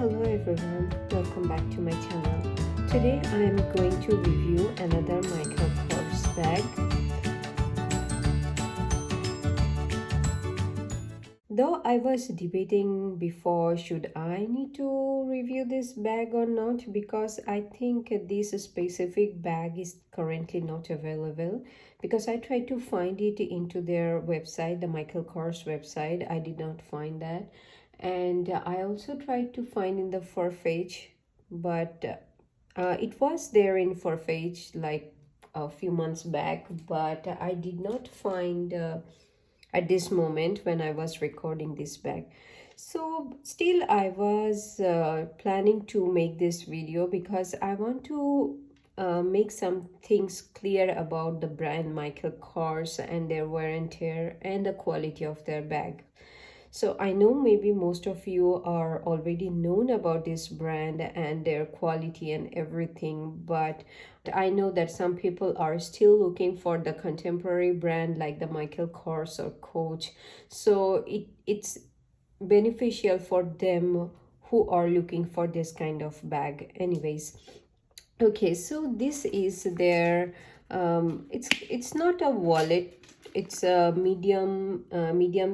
Hello everyone, welcome back to my channel. Today I am going to review another Michael Kors bag. Though I was debating before should I need to review this bag or not, because I think this specific bag is currently not available, because I tried to find it into their website, the Michael Kors website. I did not find that. And I also tried to find in the Farfetch, but it was there in Farfetch like a few months back, but I did not find at this moment when I was recording this bag. So still I was planning to make this video because I want to make some things clear about the brand Michael Kors and their wear and tear and the quality of their bag. So I know maybe most of you are already known about this brand and their quality and everything, but I know that some people are still looking for the contemporary brand like the Michael Kors or Coach. So it's beneficial for them who are looking for this kind of bag. Anyways, okay, so this is their it's not a wallet, it's a medium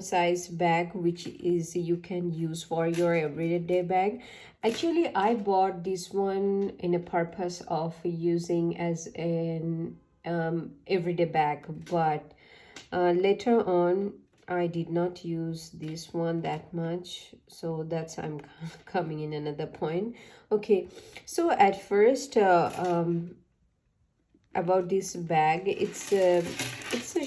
size bag, which is you can use for your everyday bag. Actually, I bought this one in a purpose of using as an everyday bag, but later on I did not use this one that much, so that's I'm coming in another point. Okay, so at first about this bag, it's a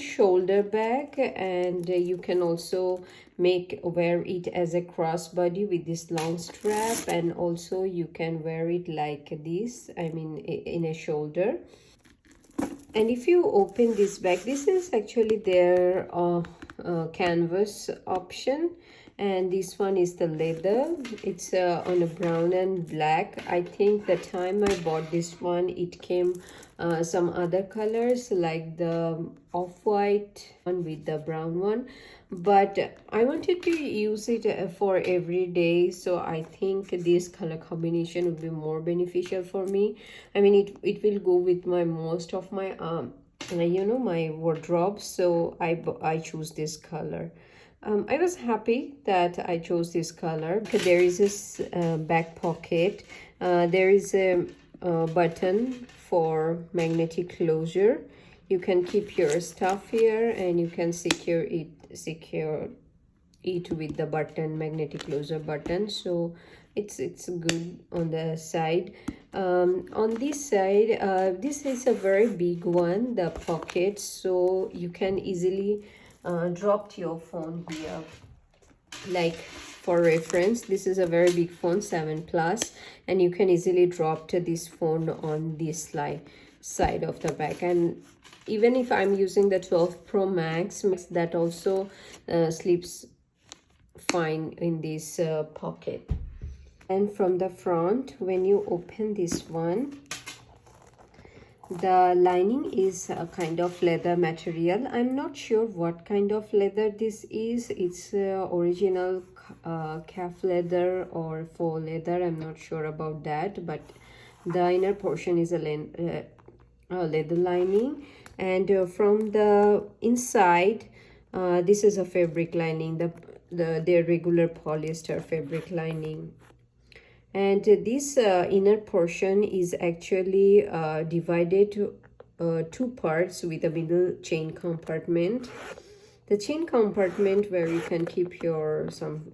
shoulder bag, and you can also wear it as a crossbody with this long strap, and also you can wear it like this, I mean in a shoulder. And if you open this bag, this is actually their canvas option, and this one is the leather. It's on a brown and black. I think the time I bought this one, it came some other colors like the off-white one with the brown one, but I wanted to use it for every day, so I think this color combination would be more beneficial for me. I mean, it will go with my most of my my wardrobe, so I choose this color. I was happy that I chose this color because there is this back pocket. There is a button for magnetic closure. You can keep your stuff here, and you can secure it with the button, magnetic closure button. So it's good on the side. On this side, this is a very big one, the pocket, so you can easily drop your phone here. Like for reference, this is a very big phone, 7 Plus, and you can easily drop to this phone on this side of the back. And even if I'm using the 12 Pro Max, that also sleeps fine in this pocket. And from the front, when you open this one, the lining is a kind of leather material. I'm not sure what kind of leather this is. It's original calf leather or faux leather. I'm not sure about that, but the inner portion is a leather lining. And from the inside, this is a fabric lining, their regular polyester fabric lining. And this inner portion is actually divided to two parts with a middle chain compartment. The chain compartment where you can keep your some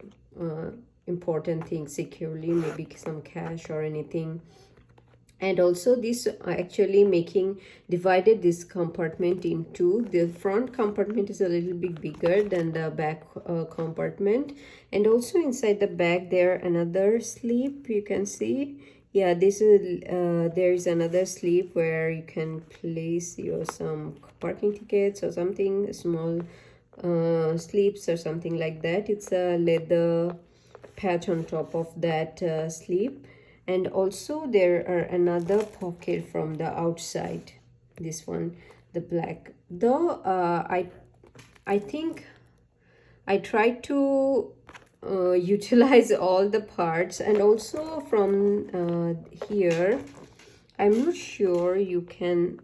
important things securely, maybe some cash or anything. And also this actually divided this compartment in two. The front compartment is a little bit bigger than the back compartment, and also inside the bag there another sleeve, you can see. Yeah, this is there is another sleeve where you can place your some parking tickets or something, small sleeves or something like that. It's a leather patch on top of that sleeve. And also there are another pocket from the outside, this one, the black. Though I think I tried to utilize all the parts. And also from here, I'm not sure you can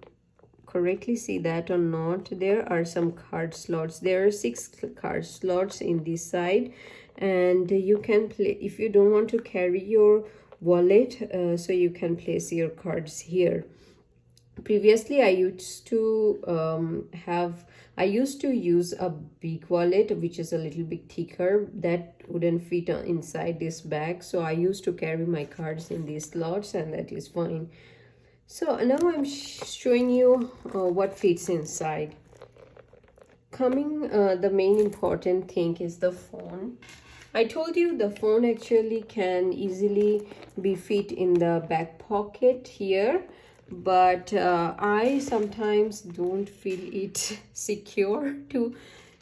correctly see that or not. There are some card slots. There are 6 card slots in this side, and you can play if you don't want to carry your wallet, so you can place your cards here. Previously I used to use a big wallet which is a little bit thicker, that wouldn't fit inside this bag, so I used to carry my cards in these slots, and that is fine. So now I'm showing you what fits inside. The main important thing is the phone. I told you the phone actually can easily be fit in the back pocket here, but I sometimes don't feel it secure to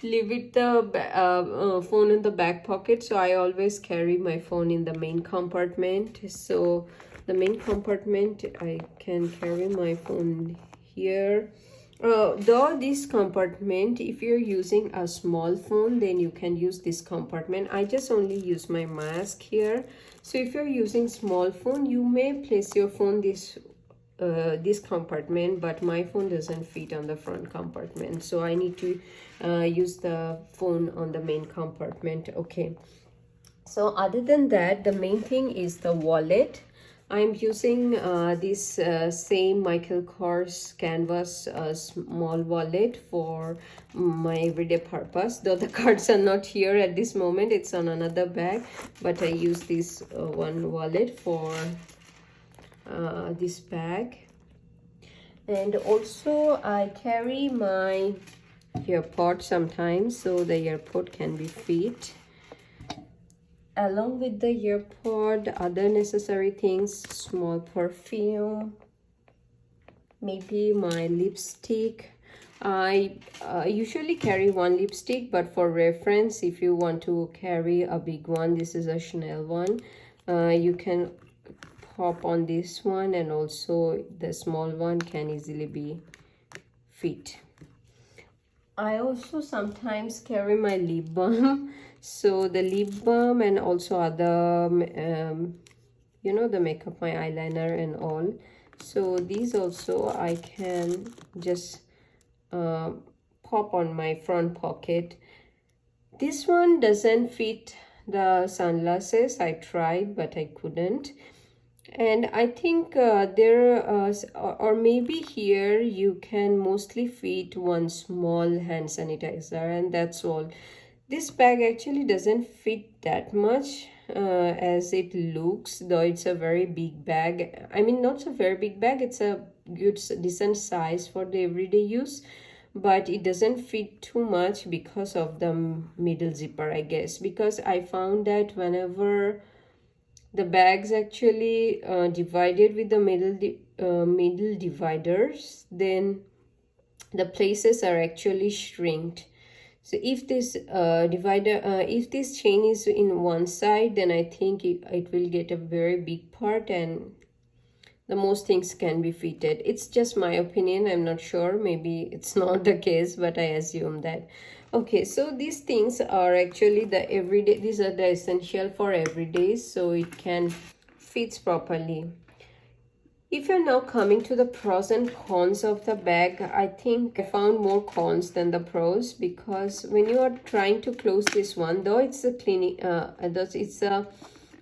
leave it the phone in the back pocket, so I always carry my phone in the main compartment. So the main compartment, I can carry my phone here. Though this compartment, if you're using a small phone, then you can use this compartment. I just only use my mask here. So if you're using small phone, you may place your phone this compartment, but my phone doesn't fit on the front compartment, so I need to use the phone on the main compartment. Okay, so other than that, the main thing is the wallet. I'm using this same Michael Kors canvas small wallet for my everyday purpose. Though the cards are not here at this moment, it's on another bag, but I use this one wallet for this bag. And also I carry my earpod sometimes, so the earpod can be fit. Along with the earpod, other necessary things, small perfume, maybe my lipstick. I usually carry one lipstick, but for reference, if you want to carry a big one, this is a Chanel one, you can pop on this one, and also the small one can easily be fit. I also sometimes carry my lip balm. So the lip balm and also other the makeup, my eyeliner and all. So these also I can just pop on my front pocket. This one doesn't fit the sunglasses. I tried, but I couldn't. And I think there or maybe here you can mostly fit one small hand sanitizer, and that's all. This bag actually doesn't fit that much as it looks, though it's a very big bag. I mean, not a very big bag, it's a good decent size for the everyday use, but it doesn't fit too much because of the middle zipper, I guess. Because I found that whenever the bags actually divided with the middle dividers, then the places are actually shrinked. So if this if this chain is in one side, then I think it will get a very big part, and the most things can be fitted. It's just my opinion. I'm not sure. Maybe it's not the case, but I assume that. Okay, so these things are actually the everyday. These are the essential for everyday, so it can fits properly. If you're now coming to the pros and cons of the bag, I think I found more cons than the pros, because when you are trying to close this one, though it's a it's a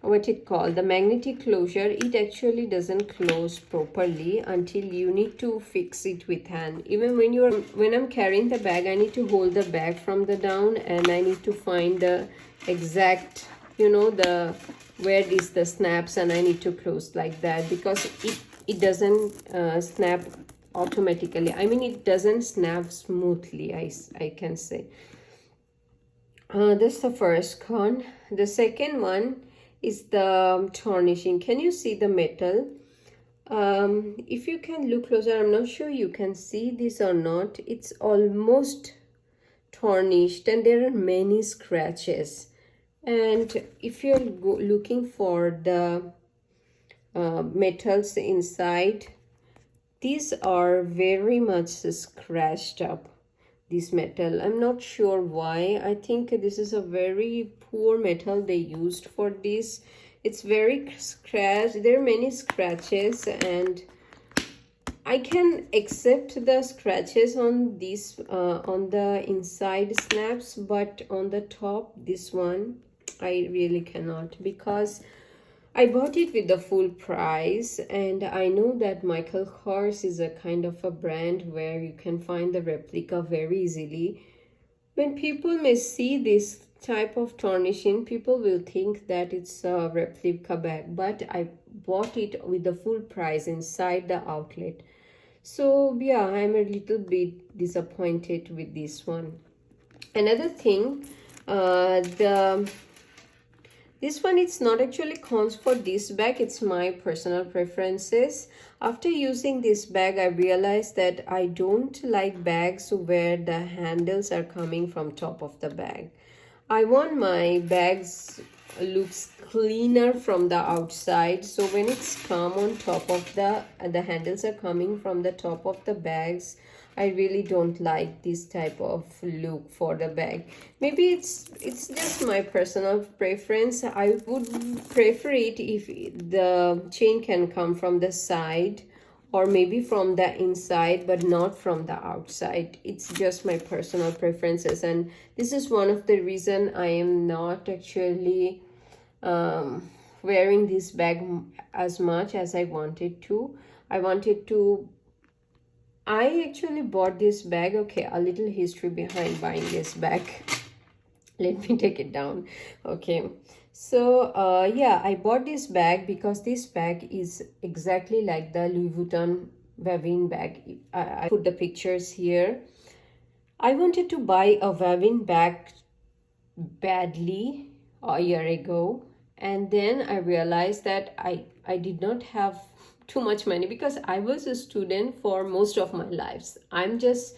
what it called the magnetic closure, it actually doesn't close properly until you need to fix it with hand. Even when I'm carrying the bag, I need to hold the bag from the down, and I need to find the exact the where is the snaps, and I need to close like that, because it doesn't snap automatically. I mean, it doesn't snap smoothly, I can say. That's the first con. The second one is the tarnishing. Can you see the metal? If you can look closer, I'm not sure you can see this or not. It's almost tarnished, and there are many scratches. And if you're looking for the metals inside, these are very much scratched up. this metal. I'm not sure why. I think this is a very poor metal they used for this. It's very scratched. There are many scratches, and I can accept the scratches on this on the inside snaps, but on the top, this one I really cannot, because I bought it with the full price, and I know that Michael Kors is a kind of a brand where you can find the replica very easily. When people may see this type of tarnishing, people will think that it's a replica bag, but I bought it with the full price inside the outlet. So yeah, I'm a little bit disappointed with this one. Another thing, the this one, it's not actually cons for this bag, it's my personal preferences. After using this bag, I realized that I don't like bags where the handles are coming from top of the bag. I want my bags looks cleaner from the outside, so when it's come on top of the handles are coming from the top of the bags, I really don't like this type of look for the bag. Maybe it's just my personal preference. I would prefer it if the chain can come from the side or maybe from the inside, but not from the outside. It's just my personal preferences, and this is one of the reason I am not actually wearing this bag as much as I wanted to. I actually bought this bag. Okay, a little history behind buying this bag. Let me take it down. Okay, so yeah, I bought this bag because this bag is exactly like the Louis Vuitton Vavine bag. I put the pictures here. I wanted to buy a Vavine bag badly a year ago, and then I realized that I did not have too much money because I was a student for most of my lives. I'm just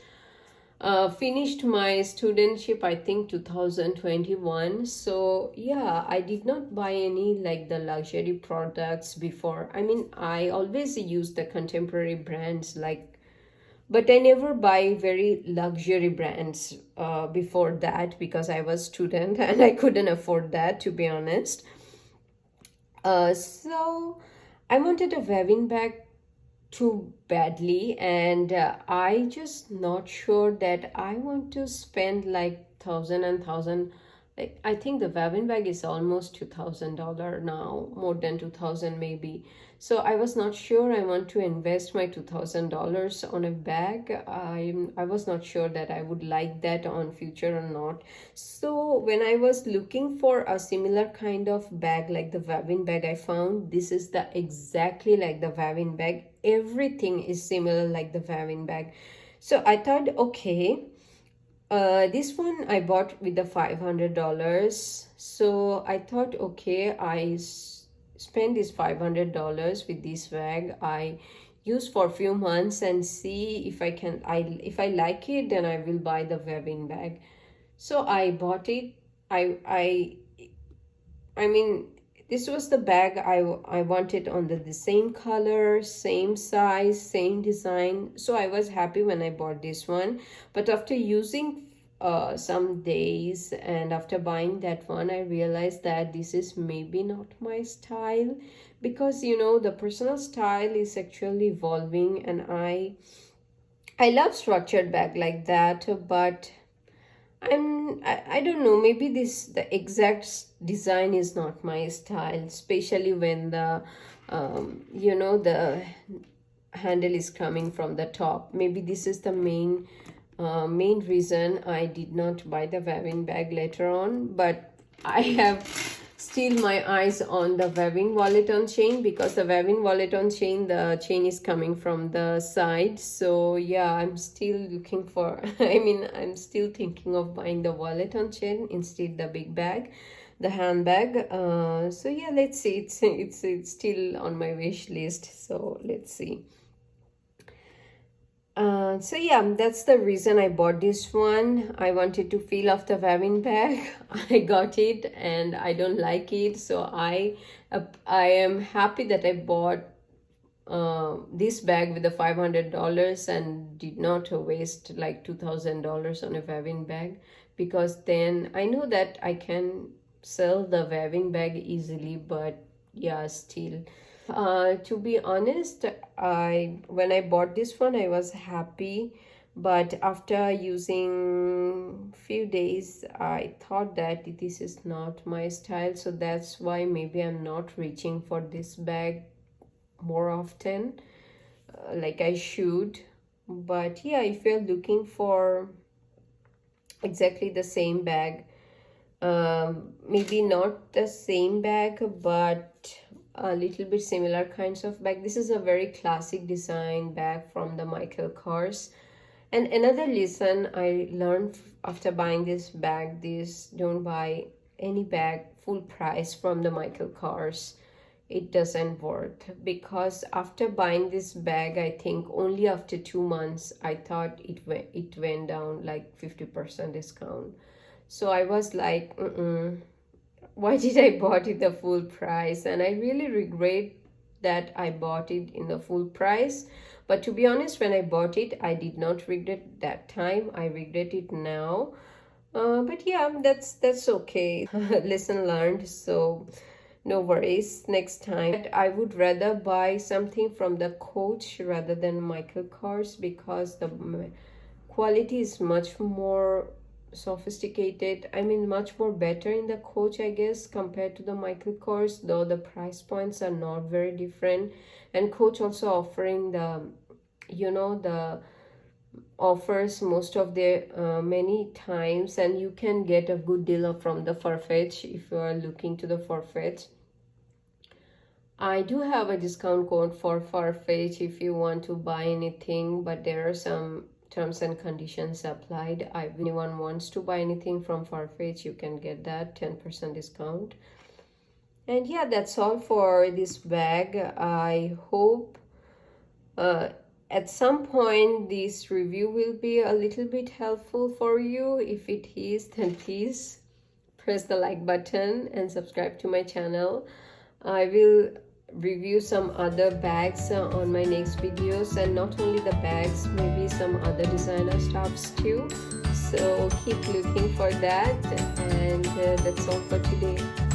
finished my studentship, I think 2021. So yeah, I did not buy any like the luxury products before. I mean, I always use the contemporary brands like, but I never buy very luxury brands before that because I was student and I couldn't afford that, to be honest. So I wanted a wedding bag too badly, and I just not sure that I want to spend like thousand. Like, I think the Vavin bag is almost $2,000 now, more than 2,000 maybe. So I was not sure I want to invest my $2,000 on a bag. I was not sure that I would like that on future or not. So when I was looking for a similar kind of bag like the Vavin bag, I found this is the exactly like the Vavin bag. Everything is similar like the Vavin bag. So I thought, okay, this one I bought with the $500. So I thought, okay, spend this $500 with this bag. I use for a few months and see if I can. If I like it, then I will buy the webbing bag. So I bought it. I mean, this was the bag I wanted on the same color, same size, same design. So I was happy when I bought this one. But after using some days and after buying that one, I realized that this is maybe not my style, because you know the personal style is actually evolving, and I love structured bag like that, but I don't know, maybe the exact design is not my style, especially when the the handle is coming from the top. Maybe this is the main reason I did not buy the webbing bag later on. But I have still my eyes on the webbing wallet on chain, because the webbing wallet on chain, the chain is coming from the side. So yeah, I'm still looking for I'm still thinking of buying the wallet on chain instead the big bag, the handbag. So yeah, let's see. It's still on my wish list, so let's see. So yeah, that's the reason I bought this one. I wanted to feel off the webbing bag. I got it and I don't like it. So I am happy that I bought this bag with the $500 and did not waste like $2,000 on a weaving bag, because then I know that I can sell the weaving bag easily. But yeah, still, to be honest, when I bought this one, I was happy, but after using few days, I thought that this is not my style, so that's why maybe I'm not reaching for this bag more often, like I should. But yeah, if you're looking for exactly the same bag, maybe not the same bag, but a little bit similar kinds of bag, this is a very classic design bag from the Michael Kors. And another lesson I learned after buying this bag, this: don't buy any bag full price from the Michael Kors. It doesn't work, because after buying this bag, I think only after 2 months, I thought it went down like 50% discount. So I was like, why did I bought it the full price? And I really regret that I bought it in the full price. But to be honest, when I bought it, I did not regret that time. I regret it now. But yeah, that's okay. Lesson learned. So no worries. Next time, I would rather buy something from the Coach rather than Michael Kors, because the quality is much more sophisticated. I mean, much more better in the Coach, I guess, compared to the Michael Kors, though the price points are not very different. And Coach also offering the, the offers most of their many times, and you can get a good deal from the Farfetch if you are looking to the Farfetch. I do have a discount code for Farfetch if you want to buy anything, but there are some terms and conditions applied. If anyone wants to buy anything from Farfetch, you can get that 10% discount. And yeah, that's all for this bag. I hope at some point this review will be a little bit helpful for you. If it is, then please press the like button and subscribe to my channel. I will review some other bags on my next videos, and not only the bags, maybe some other designer stuffs too. So keep looking for that, and that's all for today.